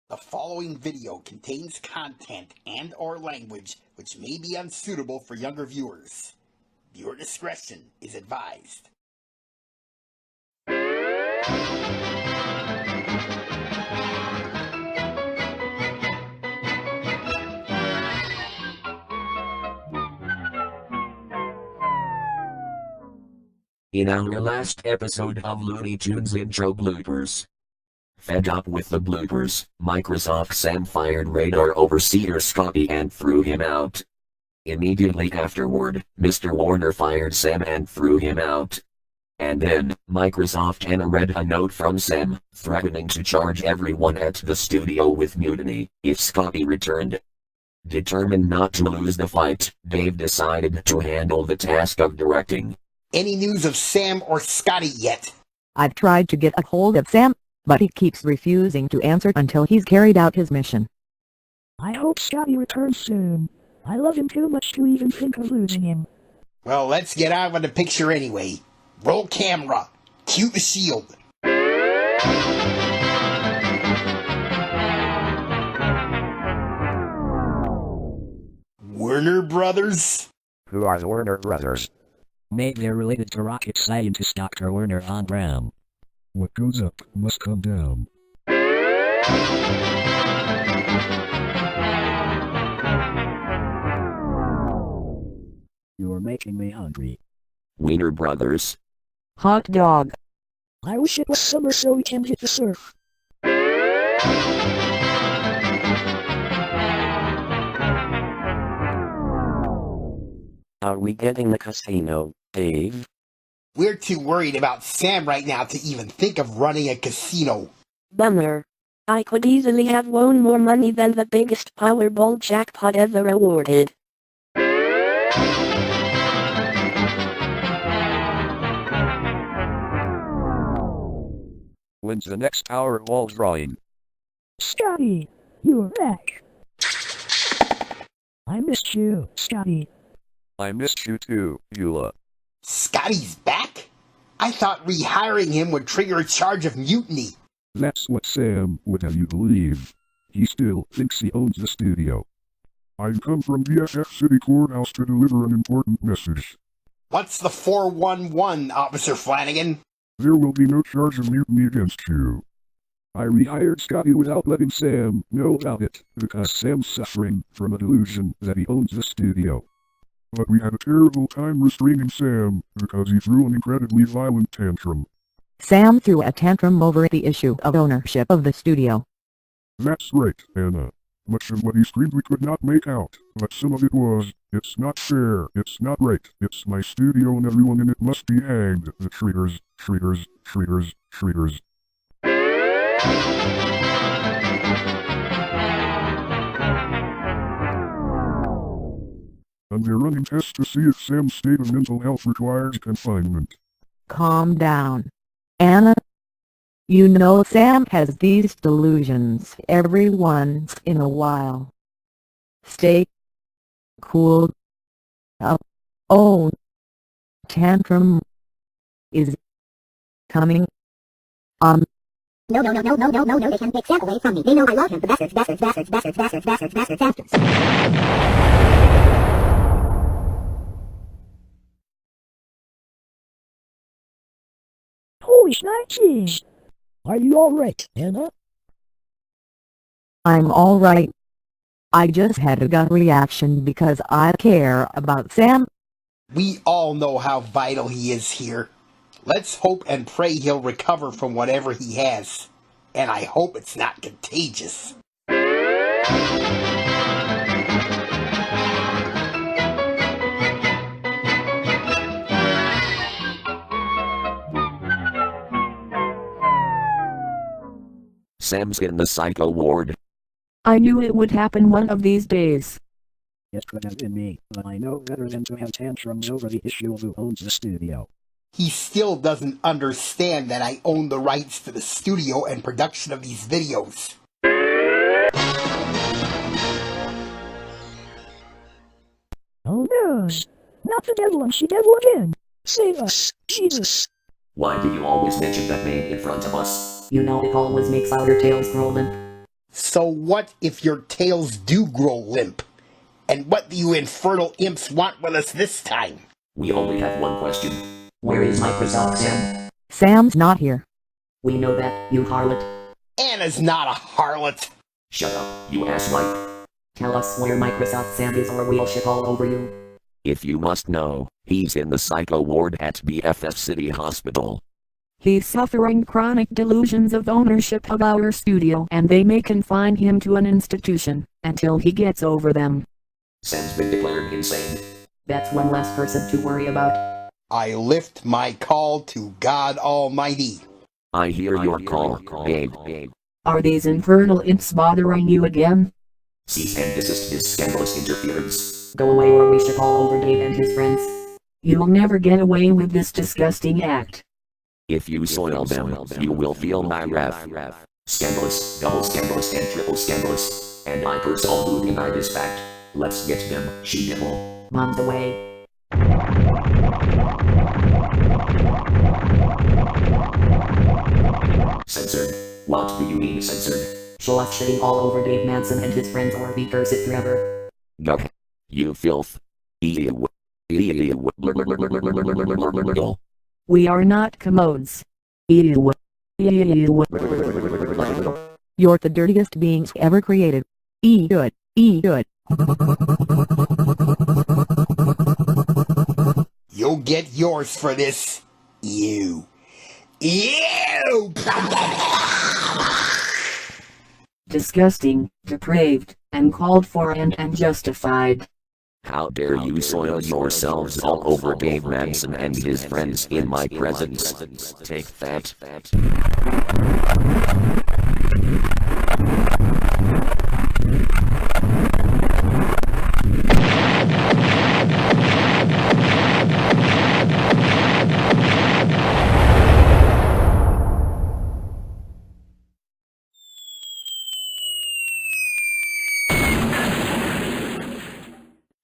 The following video contains content and/or language which may be unsuitable for younger viewers. Viewer discretion is advised. In our last episode of Looney Tunes intro bloopers. Fed up with the bloopers, Microsoft Sam fired radar overseer Scotty and threw him out. Immediately afterward, Mr. Warner fired Sam and threw him out. And then, Microsoft Anna read a note from Sam, threatening to charge everyone at the studio with mutiny if Scotty returned. Determined not to lose the fight, Dave decided to handle the task of directing. Any news of Sam or Scotty yet? I've tried to get a hold of Sam, but he keeps refusing to answer until he's carried out his mission. I hope Scotty returns soon. I love him too much to even think of losing him. Well, let's get out of the picture anyway. Roll camera. Cue the shield. Warner Brothers? Who are the Warner Brothers? Maybe they're related to rocket scientist Dr. Werner von Braun. What goes up must come down. You're making me hungry. Wiener Brothers. Hot dog. I wish it was summer so we can hit the surf. Are we getting the casino, Dave? We're too worried about Sam right now to even think of running a casino. Bummer. I could easily have won more money than the biggest Powerball jackpot ever awarded. When's the next Powerball drawing? Scotty, you're back. I missed you, Scotty. I missed you too, Eula. Scotty's back? I thought rehiring him would trigger a charge of mutiny. That's what Sam would have you believe. He still thinks he owns the studio. I've come from BFF City Courthouse to deliver an important message. What's the 411, Officer Flanagan? There will be no charge of mutiny against you. I rehired Scotty without letting Sam know about it, because Sam's suffering from a delusion that he owns the studio. But we had a terrible time restraining Sam, because he threw an incredibly violent tantrum. Sam threw a tantrum over the issue of ownership of the studio. That's right, Anna. Much of what he screamed we could not make out, but some of it was, it's not fair, it's not right, it's my studio and everyone in it must be hanged. The traitors, traitors, traitors, traitors. And they're running tests to see if Sam's state of mental health requires confinement. Calm down, Anna. You know Sam has these delusions every once in a while. Stay cool. Oh, tantrum is coming. No, they can't take Sam away from me. They know I love him. The bastards. Holy shnikes! Are you alright, Anna? I'm alright. I just had a gut reaction because I care about Sam. We all know how vital he is here. Let's hope and pray he'll recover from whatever he has. And I hope it's not contagious. Sam's in the psycho ward. I knew it would happen one of these days. It could have been me, but I know better than to have tantrums over the issue of who owns the studio. He still doesn't understand that I own the rights to the studio and production of these videos. Oh no! Not the devil and she devil again! Save us, Jesus! Why do you always mention that name in front of us? You know it always makes our tails rolling. So what if your tails do grow limp? And what do you infernal imps want with us this time? We only have one question. Where is Microsoft Sam? Sam's not here. We know that, you harlot. Anna's not a harlot. Shut up, you asswipe. Tell us where Microsoft Sam is or we'll shit all over you. If you must know, he's in the psycho ward at BFF City Hospital. He's suffering chronic delusions of ownership of our studio and they may confine him to an institution until he gets over them. Sam's been declared insane. That's one less person to worry about. I lift my call to God Almighty. I hear your call, babe. Are these infernal imps bothering you again? Cease and desist this scandalous interference. Go away or we shit all over Dave and his friends. You'll never get away with this disgusting act. If you soil them, you will feel my wrath. Scandalous, double scandalous, and triple scandalous. And I curse all who deny this fact. Let's get them, she-devil. Mom's away. Censored. What do you mean censored? Show us shitting all over Dave Manson and his friends or we curse it forever. Go. You filth. Ew. Ew. We are not commodes. Ew. Ew. You're the dirtiest beings ever created. Ew it. Ew it. You'll get yours for this. Ew. Ew! Disgusting, depraved, uncalled for and unjustified. How dare you soil yourselves all over Dave Manson and his friends in my presence. Take that.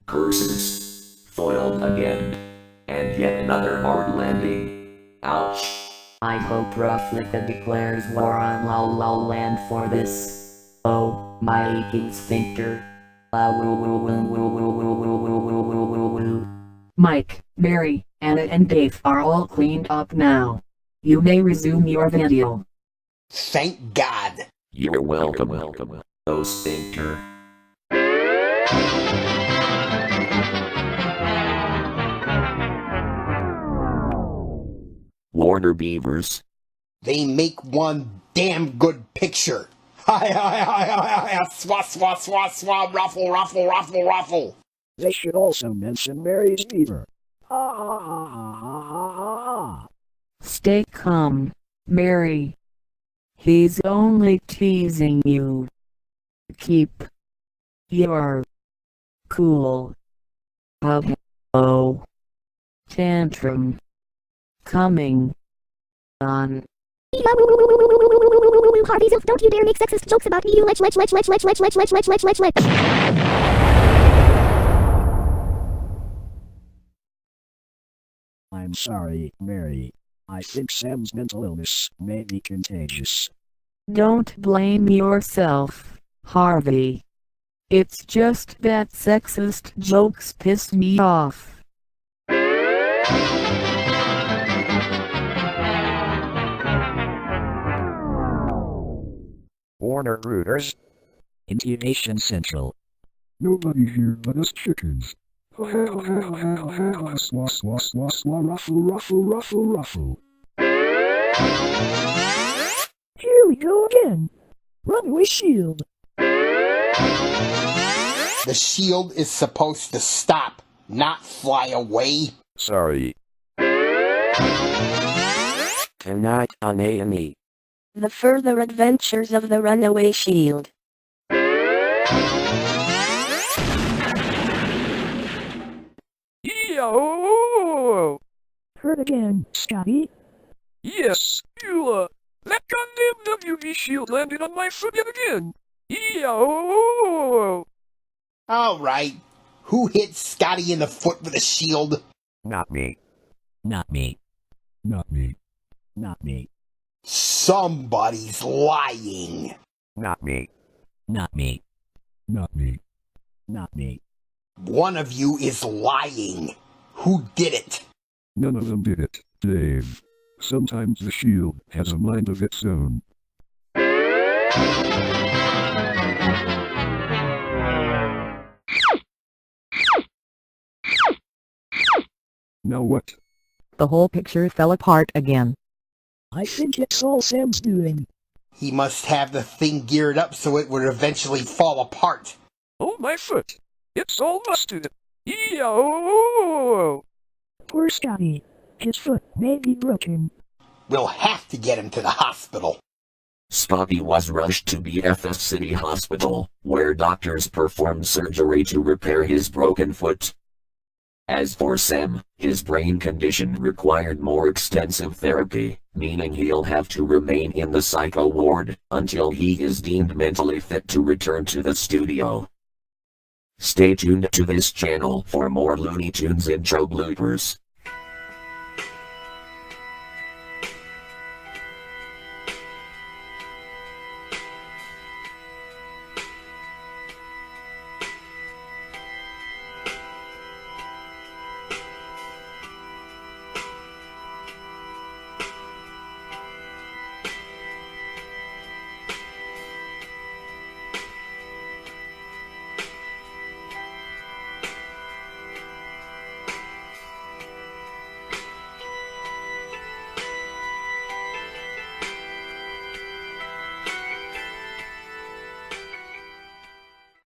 Curses. Foiled again. And yet another hard landing. Ouch. I hope Rufflica declares war on Lol Land for this. Oh, my aching sphincter. Mike, Mary, Anna and Dave are all cleaned up now. You may resume your video. Thank God. You're welcome. Oh, sphincter. Warner Beavers. They make one damn good picture. Hi, swat, swat, swat, swat, ruffle, ruffle, ruffle, ruffle. They should also mention Mary's beaver. Stay calm, Mary. He's only teasing you. Keep your cool. Oh. Tantrum. Coming on. Harvey Zilf, don't you dare make sexist jokes about you. Lech. I'm sorry, Mary. I think Sam's mental illness may be contagious. Don't blame yourself, Harvey. It's just that sexist jokes piss me off. Warner Rooters. Incubation Central. Nobody here but us chickens. Swah, swah, swah, swah, ruffle, ruffle, ruffle, ruffle. Here we go again. Runaway shield. The shield is supposed to stop, not fly away. Sorry. Tonight on A&E. The Further Adventures of the Runaway Shield. Yo! Heard again, Scotty. Yes, Eula! That goddamn WB shield landed on my foot yet again! Yo! Alright. Who hit Scotty in the foot with a shield? Not me. Not me. Not me. Not me. Somebody's lying. Not me. Not me. Not me. Not me. One of you is lying. Who did it? None of them did it, Dave. Sometimes the shield has a mind of its own. Now what? The whole picture fell apart again. I think it's all Sam's doing. He must have the thing geared up so it would eventually fall apart. Oh, my foot. It's all busted. Yo! Poor Scotty. His foot may be broken. We'll have to get him to the hospital. Spotty was rushed to BFS City Hospital, where doctors performed surgery to repair his broken foot. As for Sam, his brain condition required more extensive therapy, meaning he'll have to remain in the psycho ward until he is deemed mentally fit to return to the studio. Stay tuned to this channel for more Looney Tunes intro bloopers.